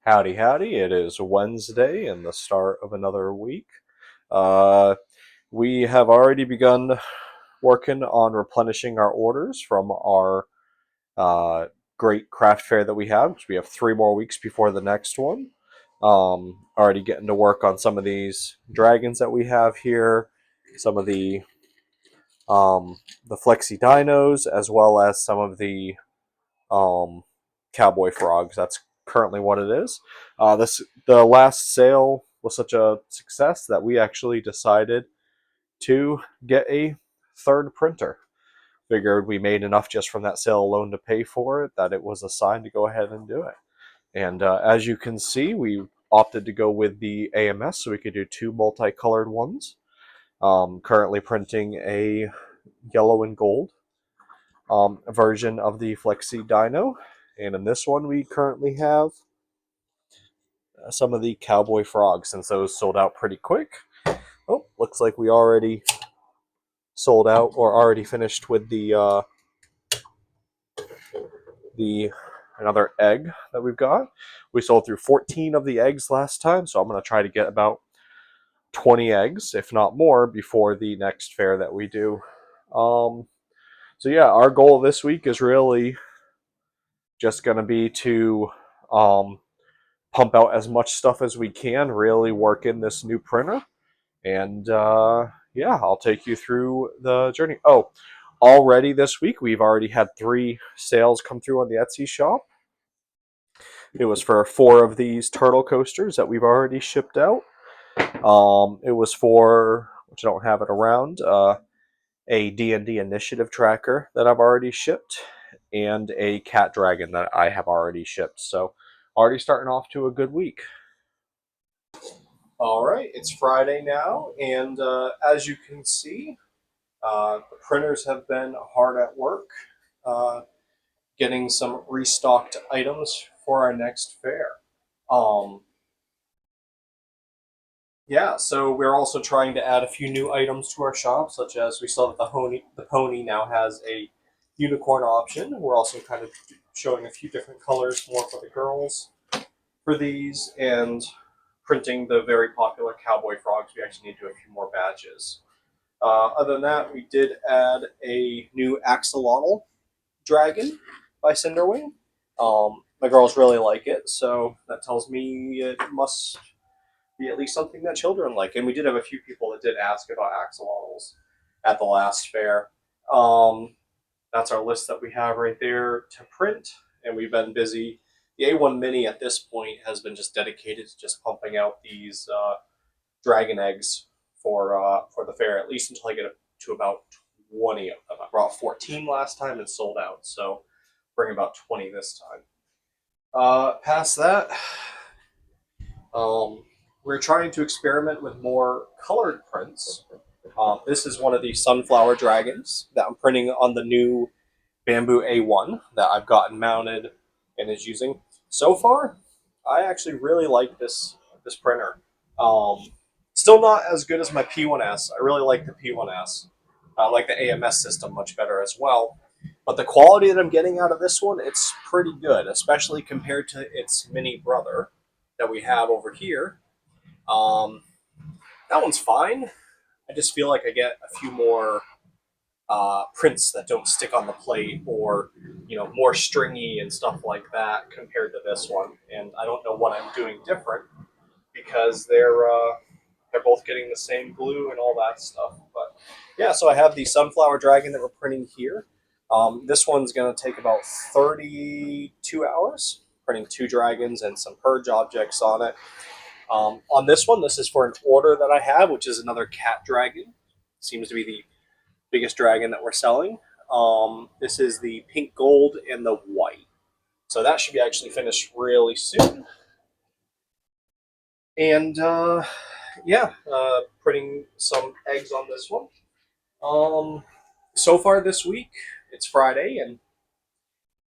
Howdy, howdy. It is Wednesday and the start of another week. Uh, we have already begun working on replenishing our orders from our uh, great craft fair that we have, which we have 3 more weeks before the next one. Already getting to work on some of these dragons that we have here, some of the flexi dinos, as well as some of the um, cowboy frogs. That's currently what it is. The last sale was such a success that we actually decided to get a third printer. Figured we made enough just from that sale alone to pay for it that it was a sign to go ahead and do it. And as you can see, we opted to go with the AMS so we could do two multicolored ones. Currently printing a yellow and gold version of the Flexi Dino. And in this one, we currently have some of the cowboy frogs, since those sold out pretty quick. Oh, looks like we already sold out or already finished with the another egg that we've got. We sold through 14 of the eggs last time, so I'm going to try to get about 20 eggs, if not more, before the next fair that we do. So yeah, our goal this week is really just going to be to pump out as much stuff as we can, really work in this new printer. And yeah, I'll take you through the journey. Oh, already this week, we've already had 3 sales come through on the Etsy shop. It was for 4 of these turtle coasters that we've already shipped out. It was for, which I don't have it around, a D&D initiative tracker that I've already shipped, and a cat dragon that I have already shipped. So already starting off to a good week. All right, it's Friday now, and as you can see, the printers have been hard at work getting some restocked items for our next fair. Um, yeah, so we're also trying to add a few new items to our shop, such as we saw that the pony now has a unicorn option. We're also kind of showing a few different colors more for the girls for these, and printing the very popular cowboy frogs. We actually need to do a few more badges. Other than that, we did add a new Axolotl dragon by Cinderwing. My girls really like it, so that tells me it must be at least something that children like. And we did have a few people that did ask about axolotls at the last fair. That's our list that we have right there to print, and we've been busy. The A1 Mini at this point has been just dedicated to just pumping out these dragon eggs for the fair, at least until I get up to about 20 of them. I brought 14 last time and sold out, so bring about 20 this time. Past that, we're trying to experiment with more colored prints. This is one of the sunflower dragons that I'm printing on the new Bamboo A1 that I've gotten mounted and is using. So far, I actually really like this printer. Still not as good as my P1S. I really like the P1S. I like the AMS system much better as well. But the quality that I'm getting out of this one, it's pretty good, especially compared to its mini brother that we have over here. Um, that one's fine. I just feel like I get a few more prints that don't stick on the plate, or more stringy and stuff like that compared to this one. And I don't know what I'm doing different, because they're both getting the same glue and all that stuff. But yeah, so I have the sunflower dragon that we're printing here. This one's going to take about 32 hours, printing 2 dragons and some purge objects on it. On this one, this is for an order that I have, which is another cat dragon. Seems to be the biggest dragon that we're selling. This is the pink gold and the white. So that should be actually finished really soon. And yeah, putting some eggs on this one. So far this week, it's Friday, and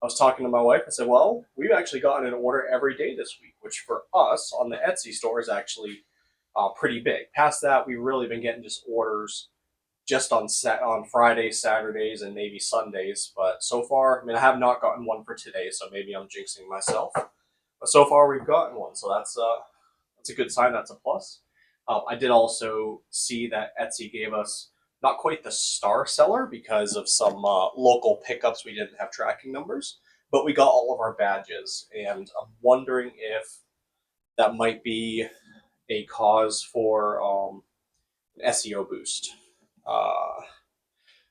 I was talking to my wife. I said, well, we've actually gotten an order every day this week, which for us on the Etsy store is actually pretty big. Past that, we've really been getting just orders just on Fridays, Saturdays, and maybe Sundays. But so far, I mean, I have not gotten one for today, so maybe I'm jinxing myself. so far we've gotten one, so that's a good sign. That's a plus. I did also see that Etsy gave us not quite the star seller because of some local pickups. We didn't have tracking numbers, but we got all of our badges, and I'm wondering if that might be a cause for an SEO boost. Uh,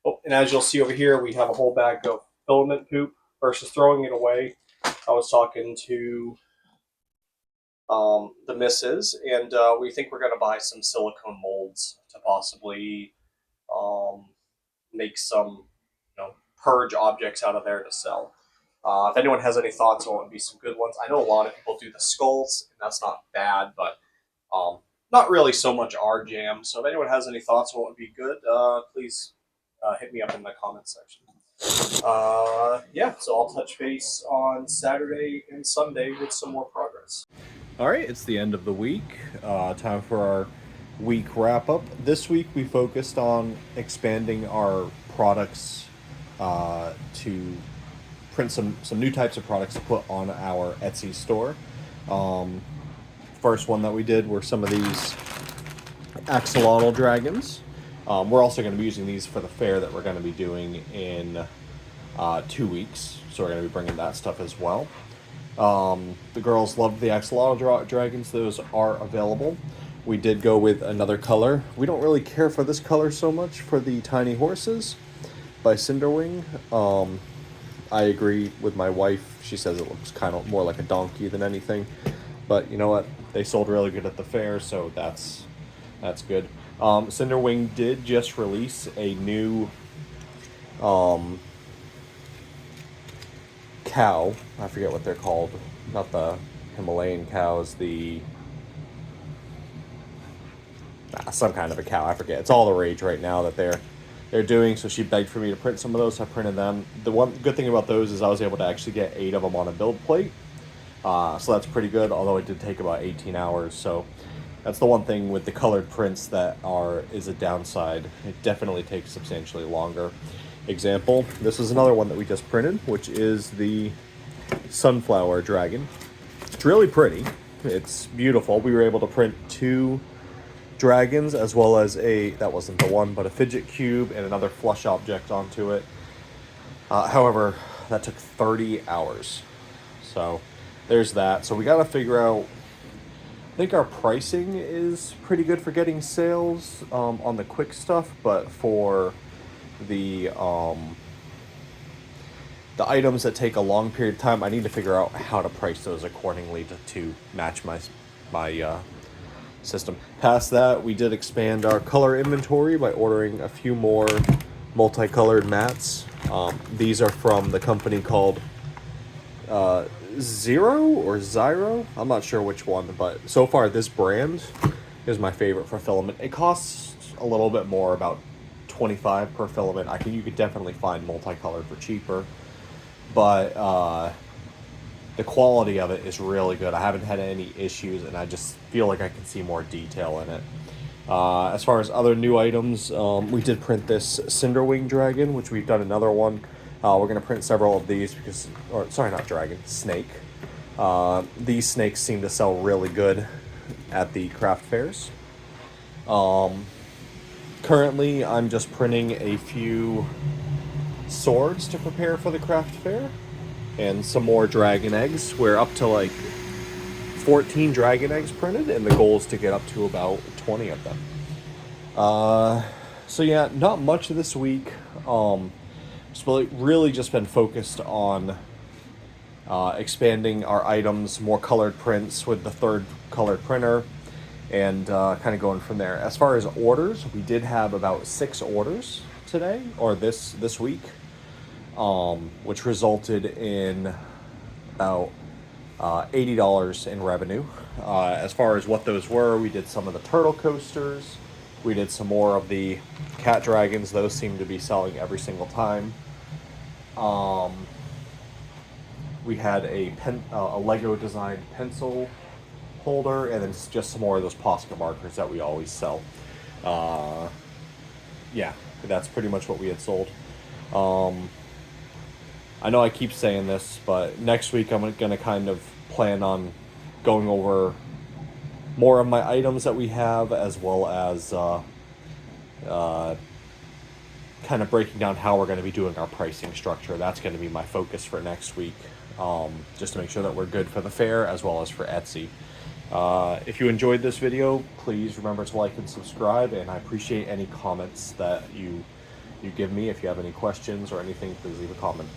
oh, and as you'll see over here, we have a whole bag of filament poop versus throwing it away. I was talking to the missus, and we think we're going to buy some silicone molds to possibly um, make some, purge objects out of there to sell. If anyone has any thoughts on what would be some good ones, I know a lot of people do the skulls, and that's not bad, but not really so much our jam. So if anyone has any thoughts on what would be good, please hit me up in the comments section. Yeah, so I'll touch base on Saturday and Sunday with some more progress. All right, it's the end of the week. Time for our week wrap up. This week we focused on expanding our products to print some new types of products to put on our Etsy store. First one that we did were some of these axolotl dragons. We're also going to be using these for the fair that we're going to be doing in 2 weeks, so we're going to be bringing that stuff as well. The girls loved the axolotl dragons. Those are available. We did go with another color. We don't really care for this color so much for the tiny horses by Cinderwing. I agree with my wife. She says it looks kind of more like a donkey than anything. But you know what? They sold really good at the fair, so that's good. Cinderwing did just release a new cow. I forget what they're called. Not the Himalayan cows. Some kind of a cow. I forget. It's all the rage right now that they're doing. So she begged for me to print some of those. I printed them. The one good thing about those is I was able to actually get 8 of them on a build plate. So that's pretty good, although it did take about 18 hours. So that's the one thing with the colored prints that is a downside. It definitely takes substantially longer. Example, this is another one that we just printed, which is the sunflower dragon. It's really pretty. It's beautiful. We were able to print 2 dragons as well as that wasn't the one, but a fidget cube and another flush object onto it. However, that took 30 hours. So there's that. So we got to figure out, I think our pricing is pretty good for getting sales on the quick stuff, but for the items that take a long period of time, I need to figure out how to price those accordingly to match my system. Past that, we did expand our color inventory by ordering a few more multicolored mats. These are from the company called Zero or Zyro. I'm not sure which one, but so far this brand is my favorite for filament. It costs a little bit more, about $25 per filament. You could definitely find multicolored for cheaper, but the quality of it is really good. I haven't had any issues, and I just feel like I can see more detail in it. As far as other new items, we did print this Cinderwing dragon, which we've done another one. We're going to print several of these not dragon, snake. These snakes seem to sell really good at the craft fairs. Currently, I'm just printing a few swords to prepare for the craft fair, and some more dragon eggs. We're up to like 14 dragon eggs printed, and the goal is to get up to about 20 of them. So yeah, not much this week. So really just been focused on expanding our items, more colored prints with the 3rd colored printer, and kind of going from there. As far as orders, we did have about 6 orders today, or this week, which resulted in about $80 in revenue. As far as what those were, we did some of the turtle coasters. We did some more of the cat dragons. Those seem to be selling every single time. We had a Lego designed pencil holder, and then just some more of those Posca markers that we always sell. Yeah, that's pretty much what we had sold. I know I keep saying this, but next week I'm going to kind of plan on going over more of my items that we have, as well as kind of breaking down how we're going to be doing our pricing structure. That's going to be my focus for next week, just to make sure that we're good for the fair as well as for Etsy. If you enjoyed this video, please remember to like and subscribe, and I appreciate any comments that you give me. If you have any questions or anything, please leave a comment.